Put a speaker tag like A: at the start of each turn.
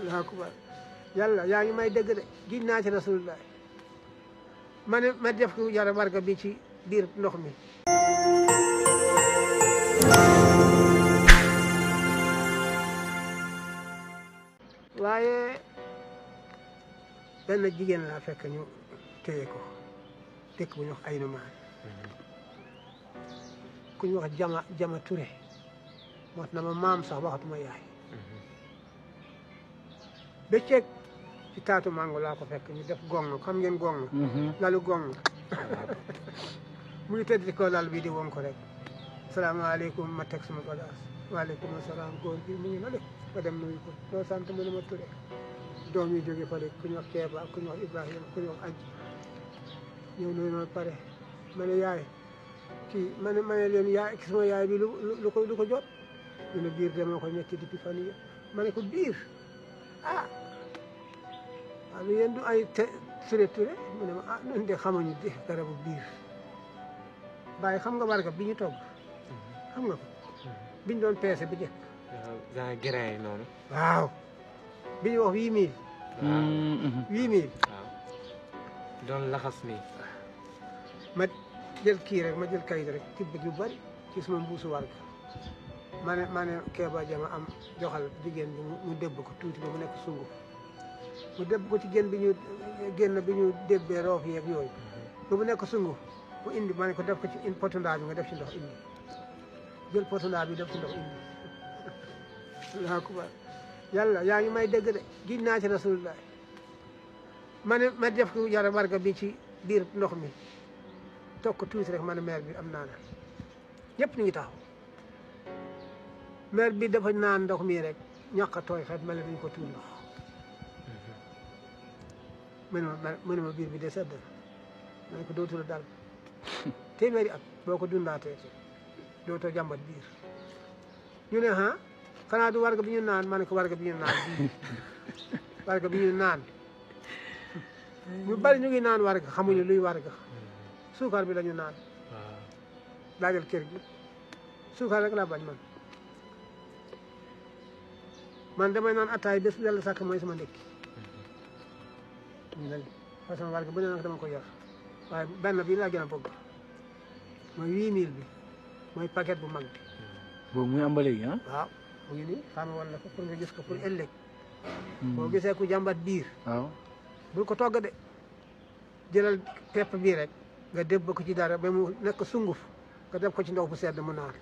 A: allahu akbar yàlla yaa ngi may dégg de giñ naa ci rasulullah ma ne ma def ko jara warga bi ci biir ndox mi waaye benn jigéen laa fekk ñu téye ko dëkk bu ñu wax Aynu Maan ku ñu wax Jama Touré moo na ma maam sax waxatuma yaay bëccëg ci taatu mango laa ko fekk ñu def gong xam ngeen gong lalu gong mu ngi tëdd ci kaw lal bi di won ko rek salaamaaleykum ma teg sama bagaas waaleykum asalaam góor gi mu ngi na de ma dem nuyu ko doo sant mu ne ma Touré doom yi jóge fële ku ñu wax Keeba ku ñu wax Ibrahima ku ñu wax Aji ñëw nuyu ma pare ma ne yaay kii ma ne leen yaay sama yaay bi lu ko jot ñu ne biir de moo ko ñetti depuis fan yi ma ne ko biir ah waaw lu yéen du ay Touré mu ne ma ah ñun de xamuñu de garabu biir bàyyi xam nga warga bi ñu togg xam nga ko biñ doon peese bi jëkk
B: genre grain yi noonu
A: waaw bi ñu wax 8000 8000
B: waaw doon laxas nii
A: ma jël kii rek ma jël kayit rek tibb ju bari ci suma mbuusu warga ma ne Keeba Jama am joxal jigéen bi mu débb ko tuuti ba mu nekk sunguf mu débb ko ci génn bi ñu débbee roof yeeg yooyu ba mu nekk sunguf mu indi ma ne ko def ko ci potundaa bi nga def ci ndox indi jël potundaa bi def ci ndox indi allahu akbar yàlla yaa ngi may dégg de giñ naa ci rasulullah ma ne ma def ko jara warga bi ci biir ndox mi toog ko tuuti rek ma ne maire bi am naana ñëpp ñu ngi taxaw maire bi dafa naan ndox mi rek ñàkk a tooy xet mel ne dañu ko tuur ndox mu ne ma biir bi de sedd na ma ne ko dootul dal téeméeri at boo ko dundaatee dootoo jàmbat biir ñu ne ah xanaa du warga bi ñu naan ma ne ko warga bi ñu naan bii warga bi ñu naan ñu bari ñu ngi naan warga xamuñu luy warga suukar bi la ñu naan laajal kër gi suukar rek laa bañ man damay naan attaay bés yàlla sàkk mooy sama ndékki façon warga bu ne nag dama ko yor waaye benn bi laa gën a bëgg mooy 8000 bi mooy paquet bu mag bi
C: boobu muy am ba léegi ah
A: waaw mu ngi nii xam wala ko pour nga gis ko pour ëllëg boo gisee ku jàmbat biir
C: waaw
A: bul ko togg de jëlal pepp bii rek nga débb ko ci dara ba mu nekk sunguf nga def ko ci ndox bu sedd mu naan